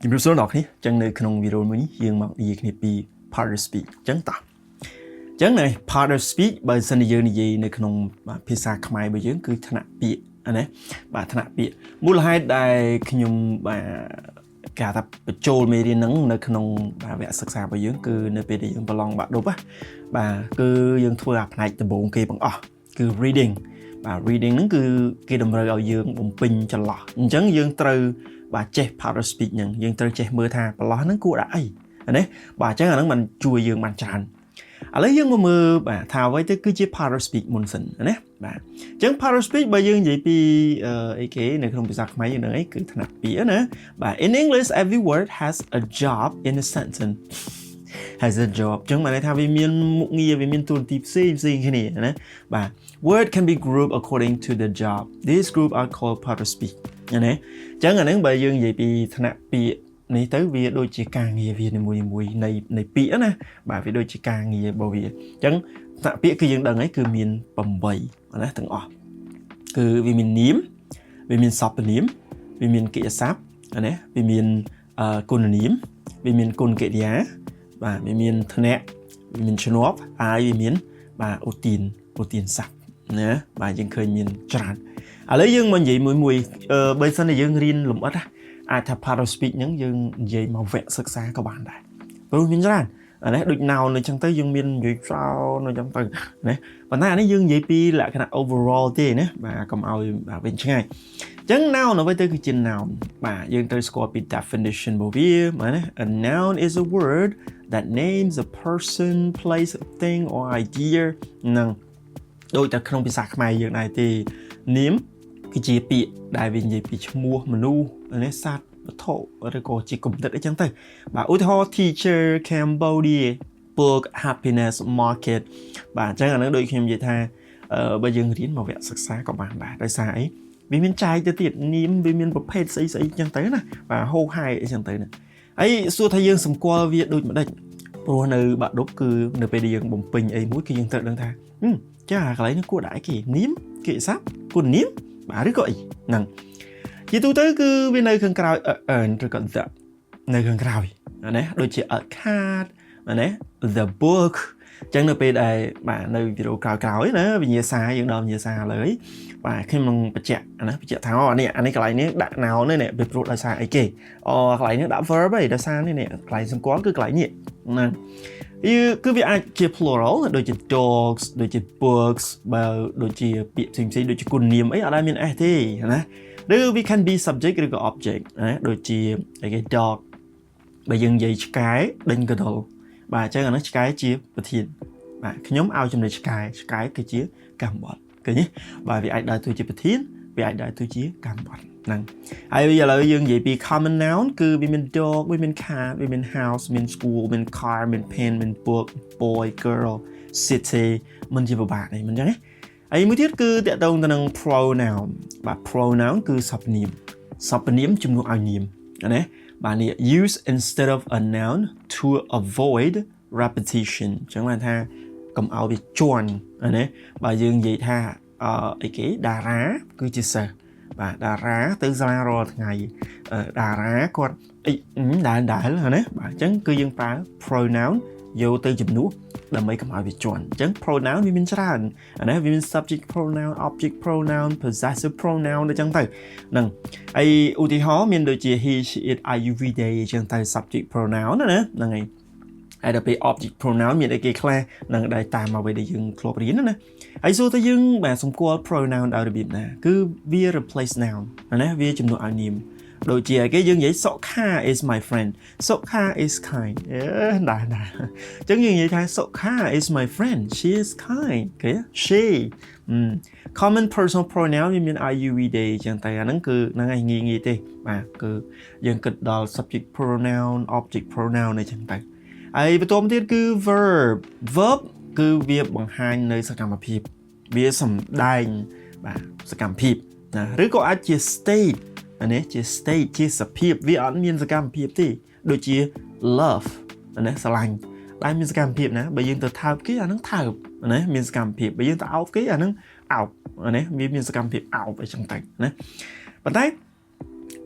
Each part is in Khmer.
ជំរាបសួរដល់អ្នកចឹងនៅក្នុងវីដេអូមួយនេះយើងមកនិយាយគ្នាពី part of speech ចឹងតោះចឹងនៅ part of speech បើសិនជាយើងនិយាយនៅក្នុងភាសាខ្មែររបស់យើងគឺថ្នាក់ពាក្យណាបាទថ្នាក់ពាក្យមូលហេតុដែលខ្ញុំគេថាបញ្ចូលមេរៀនហ្នឹងនៅក្នុងវគ្គសិក្សារបស់យើងគឺនៅពេលដែលយើងប្រឡងបាក់ឌុបបាទគឺយើងធ្វើអាផ្នែកដំបូងគេបង្អស់គឺ reading បាទ reading ហ្នឹងគឺគេតម្រូវឲ្យយើងបំពេញចន្លោះអញ្ចឹងយើងត្រូវបាទចេះ part of speech ហ្នឹងយើងត្រូវចេះមើលថាប្រឡោះហ្នឹងគួរដាក់អីណាបាទអញ្ចឹងអាហ្នឹងมันជួយយើងបានច្រើនឥឡូវយើងមកមើលបាទថាអ្វីទៅគឺជា part of speech មុនសិនណាបាទអញ្ចឹង part of speech បើយើងនិយាយពីអីគេនៅក្នុងភាសាខ្មែរយើងហ្នឹងអីគឺថ្នាក់ពាក្យណាបាទ in English every word has a job in a sentence has a job អញ្ចឹងបានន័យថាវាមានមុខងារវាមានតួនាទីផ្សេងគ្នាណាបាទ word can be grouped according to the job these group are called part of speech ណាអញ្ចឹងអាហ្នឹងបើយើងនិយាយពីថ្នាក់ពាក្យនេះទៅវាដូចជាការងារវានីមួយនៃពាក្យណាបាទវាដូចជាការងាររបស់វាអញ្ចឹងថ្នាក់ពាក្យគឺយើងដឹងហើយគឺមាន8ណាទាំងអស់គឺវាមាននាមវាមានសព្វនាមវាមានកិច្ចសព្ទណាវាមានគុណនាមវាមានគុណកិរិយាបាទវាមានធ្នាក់វាមានឈ្នាប់ហើយវាមានបាទឧទានសព្ទណាបាទយើងឃើញមានច្រើនឥឡូវយើងមកនិយាយមួយបើសិនតែយើងរៀនលម្អិតអាចថា part of speech ហ្នឹងយើងនិយាយមកវគ្គសិក្សាក៏បានដែរព្រោះមានច្រើនអានេះដូច noun នៅចឹងទៅយើងមាននិយាយផ្សោនៅចឹងទៅណាប៉ុន្តែអានេះយើងនិយាយពីលក្ខណៈ overall ទេណាបាទកុំឲ្យវិញឆ្ងាយអញ្ចឹង noun អ្វីទៅគឺជា noun បាទយើងត្រូវស្គាល់ពី definition របស់វាបាទណា a noun is a word that names a person place a thing or idea នឹងដូចតែក្នុងភាសាខ្មែរយើងដែរទេនាមគឺជាពាក្យដែលវានិយាយពីឈ្មោះមនុស្សនេះសត្វវត្ថុឬក៏ជាគំនិតអីចឹងទៅបាទឧទាហរណ៍ teacher Cambodia book happiness market បាទអញ្ចឹងអានឹងដូចខ្ញុំនិយាយថាបើយើងរៀនមកវគ្គសិក្សាក៏បានដែរដោយសារអីវាមានចែកទៅទៀតនាមវាមានប្រភេទស្អីចឹងទៅណាបាទហោហែអីចឹងទៅណាហើយសួរថាយើងសម្គាល់វាដូចម្ដេចព្រោះនៅបាក់ឌុបគឺនៅពេលដែលយើងបំពេញអីមួយគឺយើងត្រូវដឹងថាចាកន្លែងនេះគួរដាក់អីគេនាមកិច្ចសព្ទគុណនាមបាទឬក៏អីហ្នឹងជាទូទៅគឺវានៅខាងក្រោយ earn ឬក៏ the នៅខាងក្រោយណាដូចជា a card ណា the book អញ្ចឹងនៅពេលដែលបាទនៅវីដេអូក្រោយណាវិញ្ញាសាយើងដល់វិញ្ញាសាលើបាទខ្ញុំនឹងបញ្ជាក់ណាបញ្ជាក់ថាអានេះកន្លែងនេះដាក់ noun នេះវាព្រោះដោយសារអីគេកន្លែងនេះដាក់ verb ឯងដោយសារនេះកន្លែងសម្គាល់គឺកន្លែងនេះណាគឺវាអាចជា plural ដូចជា dogs ដូចជា books បើដូចជាពាក្យផ្សេងៗដូចជាគុណនាមអីអត់ដែលមាន s ទេណាឬ we can be subject ឬក៏ object ណាដូចជាអីគេ dog បើយើងនិយាយឆ្កែដេញកដុលបាទអញ្ចឹងអានេះឆ្កែជាប្រធានបាទខ្ញុំឲ្យចំណុចឆ្កែគឺជាកម្មបត្តិឃើញទេបាទវាអាចដើរតួជាប្រធានវាអាចដើរតួជាកម្មបត្តិហ្នឹងហើយឥឡូវយើងនិយាយពី common noun គឺវាមាន dog វាមាន cat វាមាន house មាន school មាន car មាន pen មាន book boy girl city មិនជាពិបាកទេមិនអញ្ចឹងទេហើយមួយទៀតគឺតកតងទៅនឹង pronoun បាទ pronoun គឺសព្វនាមជំនួសឲ្យនាមណាបាទនេះ use instead of a noun to avoid repetition អញ្ចឹងបានថាកុំឲ្យវាជាន់ណាបើយើងនិយាយថាអីគេតារាគឺជាសិស្សបាទតារាទៅសាលារាល់ថ្ងៃតារាគាត់អីដែលណាបាទអញ្ចឹងគឺយើងប្រើ pronoun យកទៅជំនួសដើម្បីកុំឲ្យវាជាន់អញ្ចឹង pronoun វាមានច្រើនណាវាមាន subject pronoun object pronoun possessive pronoun អញ្ចឹងទៅហ្នឹងហើយឧទាហរណ៍មានដូចជា he she it are you we they អញ្ចឹងទៅ subject pronoun ណាហ្នឹងហើយហើយដល់ពេល object pronoun មានអីគេខ្លះនឹងដែលតាមមកវិញដែលយើងធ្លាប់រៀនណាហើយសួរថាយើងបាទសម្គាល់ pronoun ដោយរបៀបណាគឺវា replace noun ណាវាជំនួសឲ្យនាមដូចជាគេយើងនិយាយ Sokha is my friend Sokha is kind ដែរអញ្ចឹងយើងនិយាយថា Sokha is my friend she is kind គេ she common personal pronoun វាមាន I you we they អញ្ចឹងតែអាហ្នឹងគឺហ្នឹងឯងងាយទេបាទគឺយើងគិតដល់ subject pronoun object pronoun អីចឹងទៅហើយបន្ទាប់ទៀតគឺ verb គឺវាបង្ហាញនៅសកម្មភាពវាសំដែងបាទសកម្មភាពណាឬក៏អាចជា state នេះជា state ជាសភាពវាអត់មានសកម្មភាពទេដូចជា love ណាស្រឡាញ់ដែលមានសកម្មភាពណាបើយើងទៅថើបគេអាហ្នឹងថើបណាមានសកម្មភាពបើយើងទៅអោបគេអាហ្នឹងអោបណាវាមានសកម្មភាពអោបអីចឹងទៅណាប៉ុន្តែ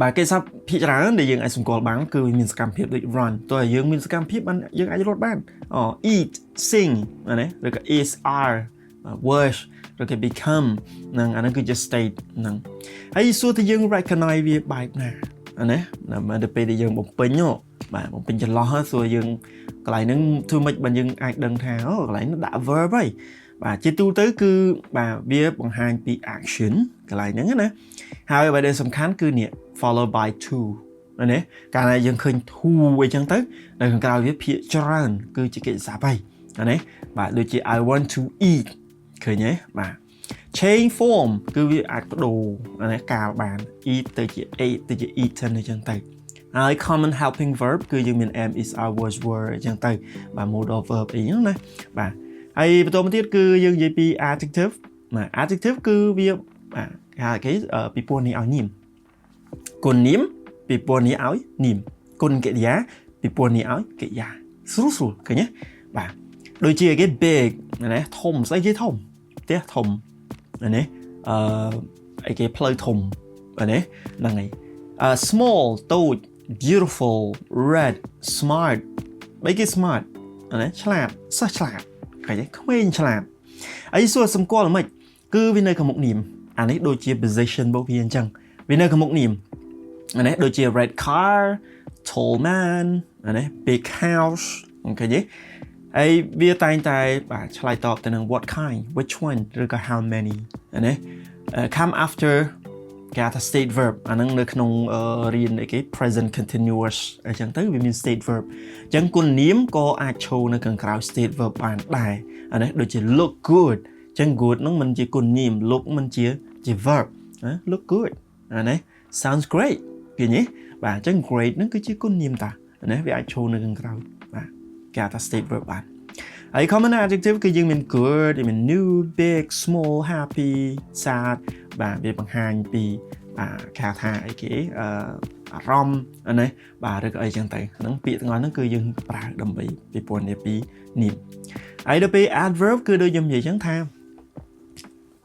បាទគេសាប់ភាគច្រើនដែលយើងអាចសម្គាល់បានគឺមានសកម្មភាពដូច run តើយើងមានសកម្មភាពបានយើងអាចរត់បាន eat sing ណាឬក៏ is are was ឬក៏ become ហ្នឹងអាហ្នឹងគឺជា state ហ្នឹងហើយសួរថាយើង recognize វាបែបណាណាដល់ពេលដែលយើងបំពេញបាទបំពេញចន្លោះសួរយើងកន្លែងហ្នឹងធ្វើម៉េចបើយើងអាចដឹងថាកន្លែងហ្នឹងដាក់ verb ហើយបាទជាទូទៅគឺបាទវាបង្ហាញពី action កន្លែងហ្នឹងណាហើយអ្វីដែលសំខាន់គឺនេះ follow by to ណាកាលណាយើងឃើញ to អីចឹងទៅនៅខាងក្រៅវាភាគច្រើនគឺជាកិច្ចសព្ទហើយណាបាទដូចជា I want to eat ឃើញទេបាទ change form គឺវាអាចបដូរណាកាលបាន eat ទៅជា ate ទៅជា eaten អីចឹងទៅហើយ common helping verb គឺយើងមាន am is are was were អញ្ចឹងទៅបាទ modal verb អីហ្នឹងណាបាទហើយបន្តមកទៀតគឺយើងនិយាយពី adjective បាទ adjective គឺវាបាទគេពីព្រោះនេះឲ្យនាមគុណនាមពីព្រោះនេះឲ្យនាមគុណកិរិយាពីព្រោះនេះឲ្យកិរិយាស្រួលឃើញទេបាទដូចជាគេ big ណាធំស្អីគេធំផ្ទះធំណាអីគេផ្លូវធំណាហ្នឹងហើយsmall តូចbeautiful red smart បីគេ smart ណាឆ្លាតសិស្សឆ្លាតឃើញទេក្មេងឆ្លាតហើយសួរសម្គាល់មិនគឺវានៅខាងមុខនាមអានេះដូចជា position របស់វាអញ្ចឹងវានៅខាងមុខនាមណាដូចជា red car tall man ណា big house អូខេទេហើយវាតែងតែបាទឆ្លើយតបទៅនឹង what kind which one ឬក៏ how many ណា come afterគេថា state verb អាហ្នឹងនៅក្នុងរៀនអីគេ present continuous អញ្ចឹងទៅវាមាន state verb អញ្ចឹងគុណនាមក៏អាចឈរនៅខាងក្រៅ state verb បានដែរអានេះដូចជា look good អញ្ចឹង good ហ្នឹងមិនជាគុណនាម look មិនជា verb look good អានេះ sounds great ឃើញទេបាទអញ្ចឹង great ហ្នឹងគឺជាគុណនាមតាណាវាអាចឈរនៅខាងក្រៅបាទគេថា state verb បានហើយ common adjective គឺយើងមាន good មាន new big small happy sad បាទវាបង្ហាញពីបាទគេថាអីគេអារម្មណ៍ណាបាទឬក៏អីចឹងទៅហ្នឹងពាក្យទាំងអស់ហ្នឹងគឺយើងប្រើដើម្បីពីព្រោះនេះពីនាមហើយដល់ពេល adverb គឺដូចខ្ញុំនិយាយចឹងថា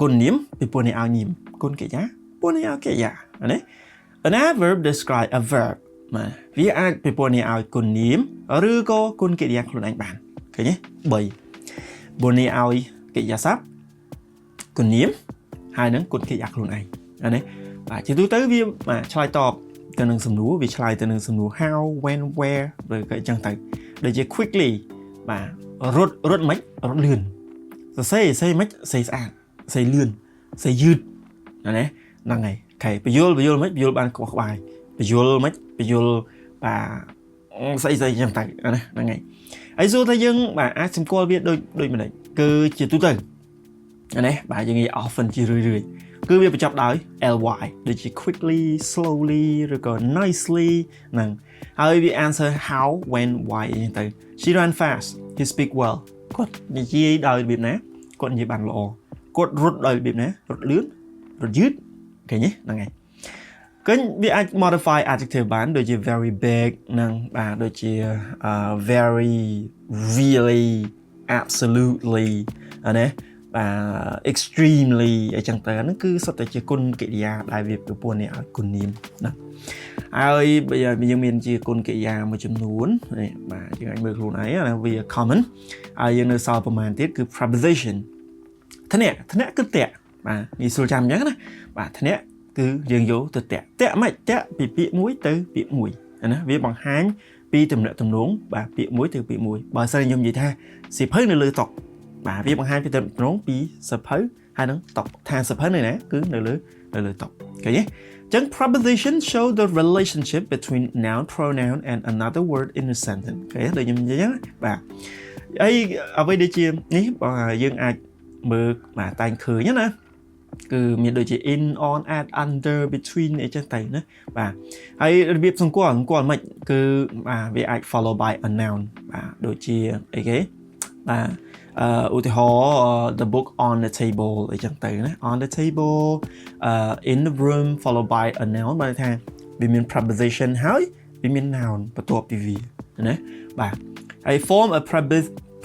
គុណនាមពីព្រោះនេះឲ្យនាមគុណកិរិយាព្រោះនេះឲ្យកិរិយាណា An adverb describe a verb បាទវាអាចពីព្រោះនេះឲ្យគុណនាមឬក៏គុណកិរិយាខ្លួនឯងបានឃើញទេ3ព្រោះនេះឲ្យកិរិយាសព្ទគុណនាមហើយនឹងគុណកិរិយាខ្លួនឯងណាបាទជាទូទៅវាបាទឆ្លើយតបទៅនឹងសំណួរវាឆ្លើយទៅនឹងសំណួរ how when where ឬក៏អញ្ចឹងទៅដូចជា quickly បាទរត់មិនរត់លឿនសរសេរមិនសរសេរស្អាតសរសេរលឿនសរសេរយឺតណាហ្នឹងហើយខេបញ្យល់មិនបញ្យល់បានខ្វះក្បាយបញ្យល់មិនបញ្យល់បាទស្អីអញ្ចឹងទៅណាហ្នឹងហើយហើយសួរថាយើងបាទអាចសម្គាល់វាដូចមិនដែរគឺជាទូទៅណាបាទយើងនិយាយ often ជារឿយគឺវាបញ្ចប់ដោយ ly ដូចជា quickly slowly ឬក៏ nicely ហ្នឹងហើយវា answer how when why អីចឹងទៅ she ran fast he speak well គាត់និយាយដោយរបៀបណាគាត់និយាយបានល្អគាត់រត់ដោយរបៀបណារត់លឿនរត់យឺតឃើញទេហ្នឹងហើយឃើញវាអាច modify adjective បានដូចជា very big ហ្នឹងបាទដូចជា very really absolutely ណាបាទ extremely អញ្ចឹងទៅហ្នឹងគឺសុទ្ធតែជាគុណកិរិយាដែលវាប្រព័ន្ធនេះឲ្យគុណនាមណាហើយយើងមានជាគុណកិរិយាមួយចំនួននេះបាទយើងអាចមើលខ្លួនឯងណាវា common ហើយយើងនៅសល់ប្រហែលទៀតគឺ preposition ធ្នាក់គឺតាក់បាទនេះស្រួលចាំអញ្ចឹងណាបាទធ្នាក់គឺយើងយកទៅតាក់មិនតាក់ពីពាក្យមួយទៅពាក្យមួយណាវាបង្ហាញពីទំនាក់ទំនងបាទពាក្យមួយទៅពាក្យមួយបើសិនខ្ញុំនិយាយថាសៀវភៅនៅលើតុបាទវាបង្ហាញពីទំនាក់ទំនងពីសៀវភៅហើយនឹងតុថាសៀវភៅនៅណាគឺនៅលើតុឃើញទេអញ្ចឹង preposition show the relationship between noun pronoun and another word in a sentence ឃើញដូចខ្ញុំនិយាយហ្នឹងបាទហើយអ្វីដូចជានេះយើងអាចមើលបាទតែងឃើញណាគឺមានដូចជា in on at under between អីចឹងទៅណាបាទហើយរបៀបសម្គាល់មិនគឺបាទវាអាច follow by a noun បាទដូចជាអីគេបាទឧទាហរណ៍ the book on the table អីចឹងទៅណា on the table in the room follow by a noun បានថាវាមាន preposition ហើយវាមាន noun បន្ទាប់ពីវាណាបាទហើយ form a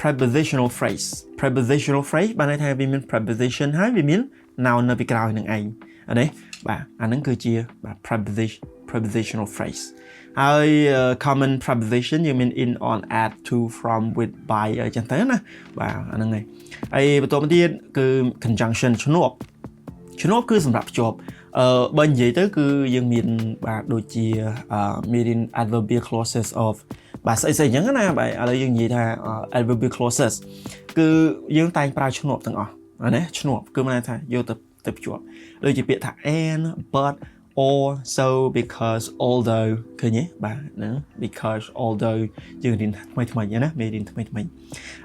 prepositional phrase បានន័យថាវាមាន preposition ហើយវាមាន noun នៅពីក្រោយនឹងឯងនេះបាទអាហ្នឹងគឺជាបាទ prepositional phrase ហើយ common preposition យើងមាន in on at to from with by អញ្ចឹងទៅណាបាទអាហ្នឹងហើយបន្ទាប់មកទៀតគឺ conjunction ឈ្នួបគឺសម្រាប់ភ្ជាប់បើនិយាយទៅគឺយើងមានបាទដូចជាមាន adverbial clauses of បាទស្អីអញ្ចឹងណាបាទឥឡូវយើងនិយាយថា adverbial clauses គឺយើងតែងប្រើឈ្នួបទាំងអស់ណាឈ្នួបគឺមានន័យថាយកទៅភ្ជាប់ដូចជាពាក្យថា and but or so because although ឃើញទេបាទហ្នឹង because although យើងរៀនថ្មីណាមេរៀនថ្មី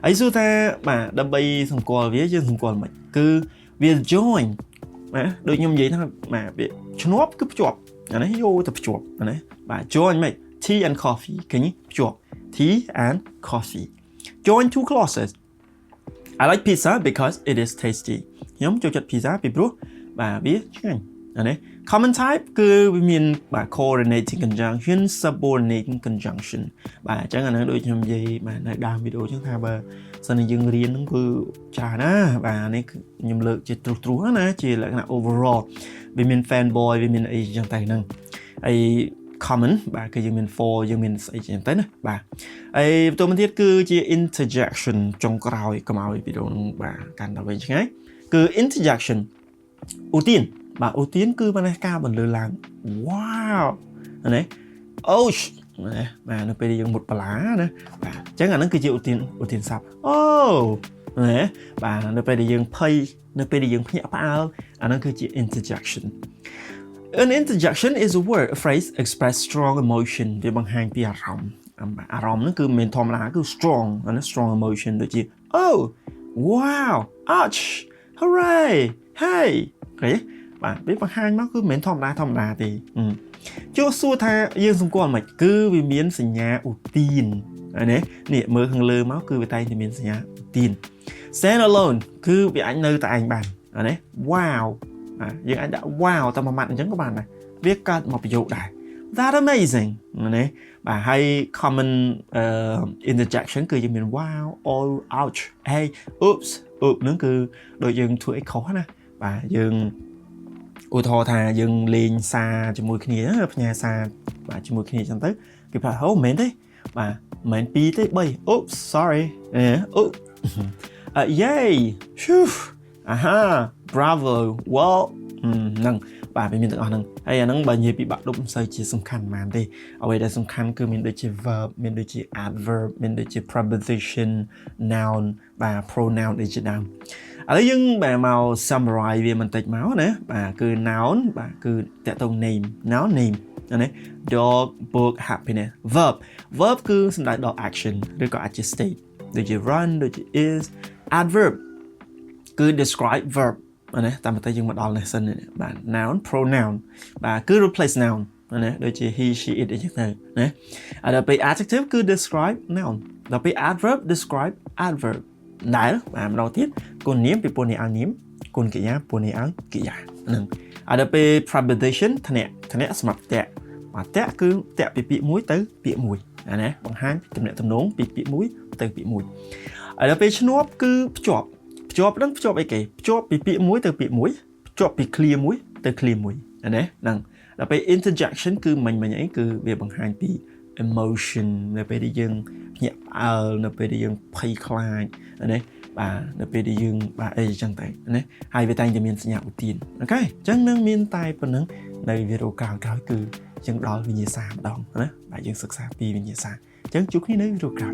ហើយសួរថាបាទដើម្បីសម្គាល់វាយើងសម្គាល់មិនគឺវា join ណាដូចខ្ញុំនិយាយថាបាទពាក្យឈ្នួបគឺភ្ជាប់អានេះយកទៅភ្ជាប់ណាបាទ join មិន tea and coffee ឃើញភ្ជាប់ tea and coffee join two clauses I like pizza because it is tasty ខ្ញុំចូលចិត្ត pizza ពីព្រោះបាទវាឆ្ងាញ់ណា common type គឺវាមានបាទ coordinating conjunction subordinating conjunction បាទអញ្ចឹងអាហ្នឹងដូចខ្ញុំនិយាយបាទនៅដើមវីដេអូអញ្ចឹងថាបើសិនជាយើងរៀនហ្នឹងគឺច្រើនណាបាទនេះខ្ញុំលើកជាទ្រុសណាជាលក្ខណៈ overall វាមាន fanboy វាមានអីអញ្ចឹងតែហ្នឹងហើយ common បាទគឺយើងមាន for យើងមានស្អីចឹងទៅណាបាទហើយបន្ទាប់មកទៀតគឺជា interjection ចុងក្រោយកុំឲ្យវីដេអូហ្នឹងបាទកាន់តែវែងឆ្ងាយគឺ interjection ឧទានបាទឧទានគឺបានការបន្លឺឡើង wow ណា oh ណាបាទនៅពេលយើងមុតបលាណាបាទអញ្ចឹងអាហ្នឹងគឺជាឧទានស័ព្ទ oh ណាបាទនៅពេលដែលយើងភ័យនៅពេលដែលយើងភ្ញាក់ផ្អើលអាហ្នឹងគឺជា interjection An interjection is a word, a phrase express strong emotion វាបង្ហាញពីអារម្មណ៍ហ្នឹងគឺមិនធម្មតាគឺ strong ណា strong emotion ដូចជា oh wow ouch hooray hey ឃើញបាទវាបង្ហាញមកគឺមិនធម្មតាទេចូលសួរថាយើងសម្គាល់មិនគឺវាមានសញ្ញាឧទាននេះមើលខាងលើមកគឺវាតែងតែមានសញ្ញាឧទាន stand alone គឺវាអាចនៅតែឯងបានណា wow យើងអាចដាក់ wow តែមួយម៉ាត់អញ្ចឹងក៏បានដែរវាកើតមកប្រយោគដែរ that amazing ណាបាទហើយ common interjection គឺយើងមាន wow or ouch hey oops ហ្នឹងគឺដូចយើងធ្វើអីខុសណាបាទយើងឧទាហរណ៍ថាយើងលេងសារជាមួយគ្នាផ្ញើសារបាទជាមួយគ្នាអញ្ចឹងទៅគេប្រាប់អូមិនមែនទេបាទមិនមែន2ទេ3 oops sorry oops yay phew aha bravo well ហ្នឹងបាទវាមានទាំងអស់ហ្នឹងហើយអាហ្នឹងបើនិយាយពីបាក់ឌុបមិនសូវជាសំខាន់ប៉ុន្មានទេអ្វីដែលសំខាន់គឺមានដូចជា verb មានដូចជា adverb មានដូចជា preposition noun បាទ pronoun អីជាដើមឥឡូវយើងបាទមក summarize វាបន្តិចមកណាបាទគឺ noun បាទគឺតើតោ name noun name ណា dog book happiness verb គឺសំដៅដល់ action ឬក៏អាចជា state ដូចជា run ដូចជា is adverb គឺ describe verb ណាតាមតែយើងមកដល់នេះសិនបាទ noun pronoun បាទគឺ replace noun ណាដូចជា he she it អីចឹងទៅណាដល់ពេល adjective គឺ describe noun ដល់ពេល adverb describe adverb ដែលបាទម្ដងទៀតគុណនាមពីពុននេះឲ្យនាមគុណកិរិយាពុននេះឲ្យកិរិយាហ្នឹងដល់ពេល preposition ធ្នាក់សម្រាប់តាក់បាទតាក់គឺតាក់ពីពាក្យមួយទៅពាក្យមួយណាបង្ហាញទំនាក់ទំនងពីពាក្យមួយទៅពាក្យមួយដល់ពេលឈ្នួបគឺភ្ជាប់ហ្នឹងភ្ជាប់អីគេភ្ជាប់ពីពាក្យមួយទៅពាក្យមួយភ្ជាប់ពី clear មួយទៅ clear មួយណាហ្នឹងដល់ពេល interjection គឺមិញអីគឺវាបង្ហាញពី emotion នៅពេលដែលយើងភ្ញាក់ផ្អើលនៅពេលដែលយើងភ័យខ្លាចណាបាទនៅពេលដែលយើងបាទអីចឹងទៅណាហើយវាតែងតែមានសញ្ញាឧទានអូខេអញ្ចឹងនឹងមានតែប៉ុណ្្នឹងនៅវីដេអូក្រោយគឺយើងដល់វិញ្ញាសាម្ដងណាបាទយើងសិក្សាពីវិញ្ញាសាអញ្ចឹងជួបគ្នានៅវីដេអូក្រោយ